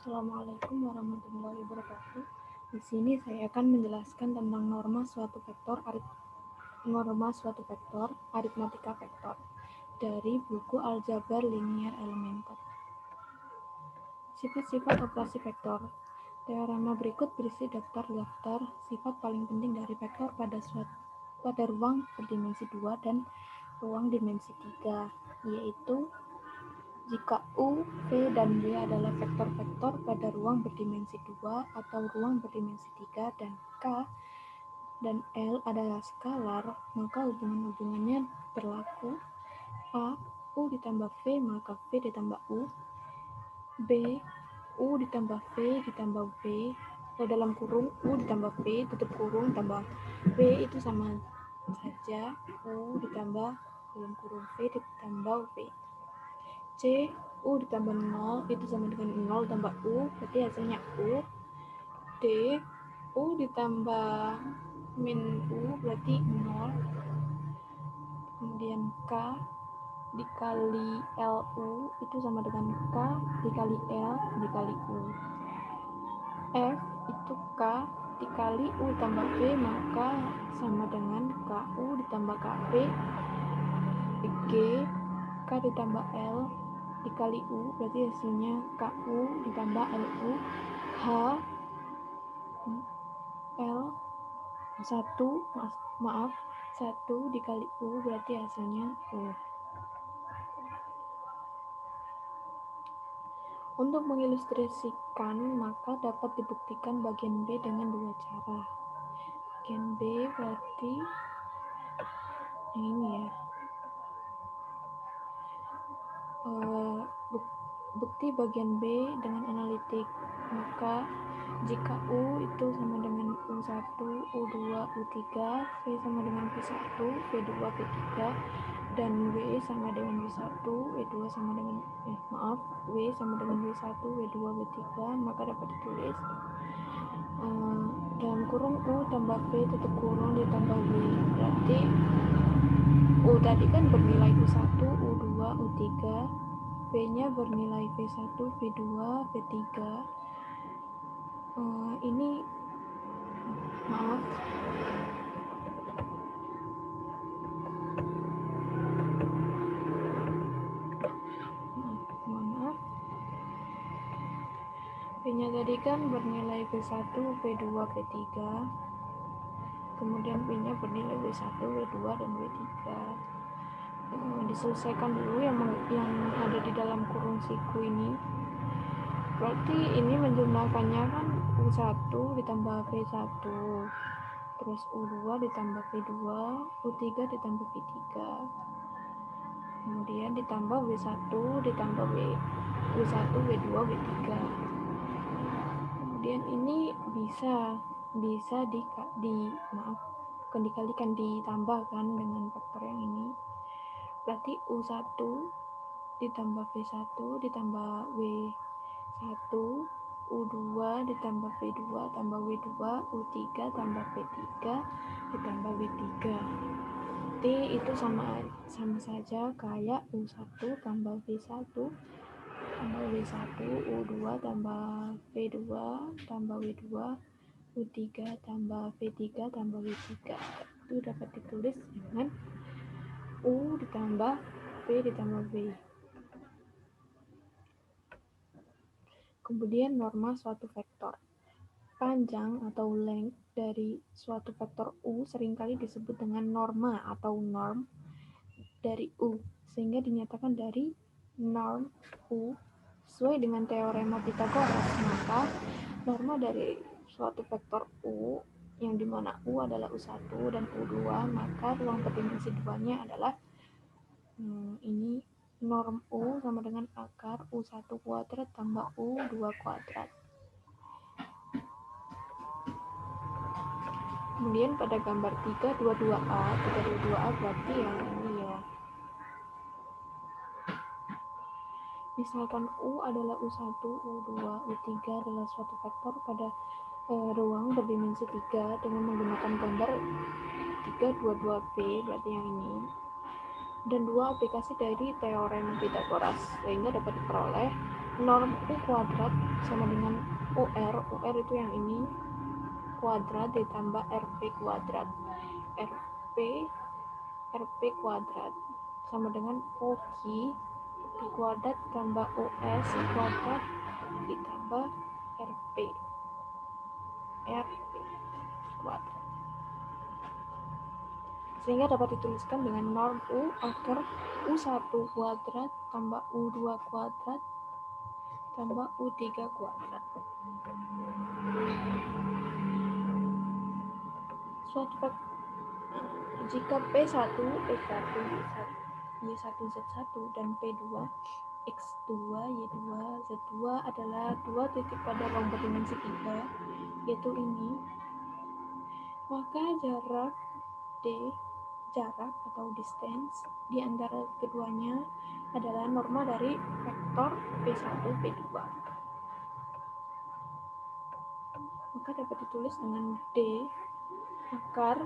Assalamualaikum warahmatullahi wabarakatuh. Di sini saya akan menjelaskan tentang norma suatu vektor aritmatika vektor dari buku Aljabar Linear Elementer. Sifat-sifat operasi vektor. Teorema berikut berisi daftar sifat paling penting dari vektor pada ruang berdimensi 2 dan ruang dimensi 3, yaitu jika U, V, dan W adalah vektor-vektor pada ruang berdimensi 2 atau ruang berdimensi 3 dan K dan L adalah skalar, maka hubungan-hubungannya berlaku A. U ditambah V maka V ditambah U. B. U ditambah V ditambah V dalam kurung U ditambah V tutup kurung tambah V itu sama saja U ditambah dalam kurung V ditambah V. C. U ditambah 0 itu sama dengan 0 tambah U, berarti hasilnya U. D. U ditambah min U berarti 0. Kemudian K dikali LU itu sama dengan K dikali L dikali U. F itu K dikali U tambah V maka sama dengan KU ditambah KV. G K ditambah L dikali U berarti hasilnya KU ditambah LU. H L 1 dikali U berarti hasilnya U. Untuk mengilustrasikan maka dapat dibuktikan bagian B dengan dua cara. Bagian B berarti ini ya. Bukti bagian B dengan analitik, maka jika U itu sama dengan U1, U2, U3, V sama dengan V1, V2, V3, dan W sama dengan W1, W2 sama dengan W sama dengan W1, W2, W3, maka dapat ditulis dalam kurung U tambah V tutup kurung ditambah W, berarti U tadi kan bernilai U1, U2, U3, V-nya bernilai V1, V2, V3. Ini maaf. V-nya tadi kan bernilai V1, V2, V3. Kemudian V-nya bernilai V1, V2, dan V3. Diselesaikan dulu yang ada di dalam kurung siku ini. Berarti ini menjumlahkannya kan U1 ditambah V1, terus U2 ditambah V2, U3 ditambah V3, kemudian ditambah W1 ditambah W1, W2, W3. Kemudian ini bisa dikalikan ditambahkan dengan faktor yang ini. Berarti U1 ditambah V1 ditambah W1, U2 ditambah V2 tambah W2, U3 tambah V3 ditambah W3. T itu sama saja kayak U1 tambah V1 tambah W1, U2 tambah V2 tambah W2, U3 tambah V3 tambah W3. Itu dapat ditulis dengan U ditambah V ditambah V. Kemudian norma suatu vektor. Panjang atau length dari suatu vektor U seringkali disebut dengan norma atau norm dari U, sehingga dinyatakan dari norm U sesuai dengan teorema Pythagoras. Maka norma dari suatu vektor U yang dimana U adalah U1 dan U2, maka ruang berdimensi 2-nya adalah ini norm U sama dengan akar U1 kuadrat tambah U2 kuadrat. Kemudian pada gambar 322A berarti yang ini ya. Misalkan U adalah U1, U2, U3 adalah suatu vektor pada ruang berdimensi 3 dengan menggunakan gambar 322B berarti yang ini. Dan dua aplikasi dari teorema Pythagoras, sehingga dapat diperoleh norm U kuadrat sama dengan UR itu yang ini kuadrat ditambah RP kuadrat. RP kuadrat sama dengan OQ kuadrat tambah OS kuadrat ditambah RP kuadrat. Sehingga dapat dituliskan dengan norm U akar U1 kuadrat tambah U2 kuadrat tambah U3 kuadrat. Suatu jika P1, X1, Y1, Z1 dan P2, X2, Y2, Z2 adalah dua titik pada ruang berdimensi 3, yaitu ini, maka jarak D, jarak atau distance di antara keduanya adalah norma dari vektor P1, P2. Maka dapat ditulis dengan D akar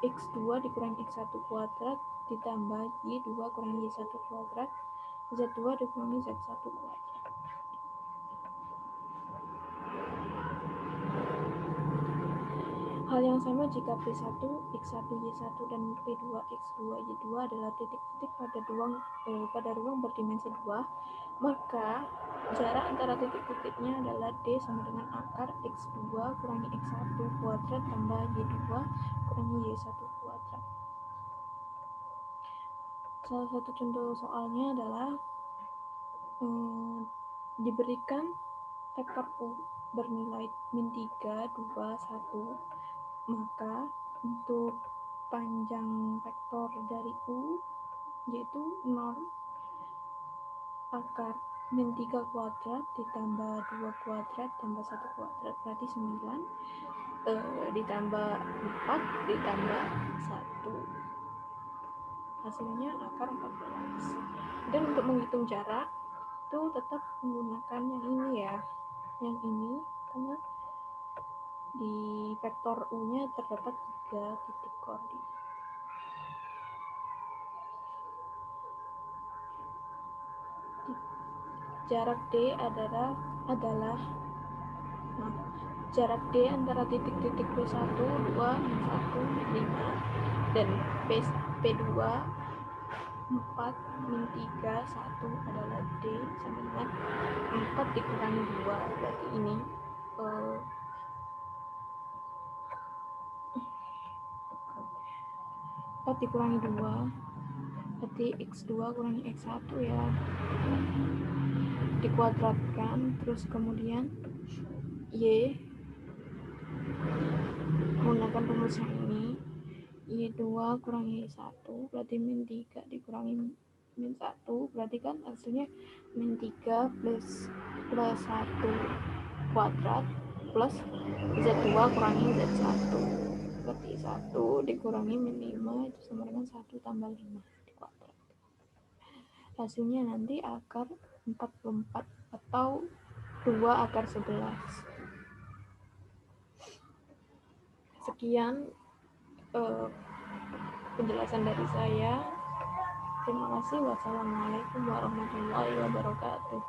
X2 dikurangi X1 kuadrat ditambah Y2 kurangi Y1 kuadrat Z2 dikurangi Z1 kuadrat. Hal yang sama jika P1, X1, Y1 dan P2, X2, Y2 adalah titik-titik pada ruang berdimensi 2, maka jarak antara titik-titiknya adalah D sama dengan akar X2 kurangi X1 kuadrat tambah Y2 kurangi Y1 kuadrat. Salah satu contoh soalnya adalah diberikan vektor U bernilai min 3, 2, 1, maka untuk panjang vektor dari U yaitu norm akar min 3 kuadrat ditambah 2 kuadrat tambah 1 kuadrat berarti 9 ditambah 4 ditambah 1 hasilnya akar 14. Dan untuk menghitung jarak itu tetap menggunakan yang ini ya, yang ini, karena di vektor U-nya terdapat 3 titik koordinat. Jarak D adalah jarak D antara titik-titik P1, 2, 1, 5 dan P2 4, min 3, 1 adalah D sama dengan 4 dikurangi 2 berarti ini 4 dikurangi 2 berarti X2 kurangi X1 ya, dikuadratkan, terus kemudian Y menggunakan rumus yang ini, Y2 kurangi Y1 berarti min 3 dikurangi min 1 berarti kan hasilnya min 3 plus 1 kuadrat plus Z2 kurangi Z1 berarti 1 dikurangi min 5 itu sama dengan 1 tambah 5 dikuadrat. Hasilnya nanti akar 44 atau 2 akar 11. Sekian penjelasan dari saya. Terima kasih. Wassalamualaikum warahmatullahi wabarakatuh.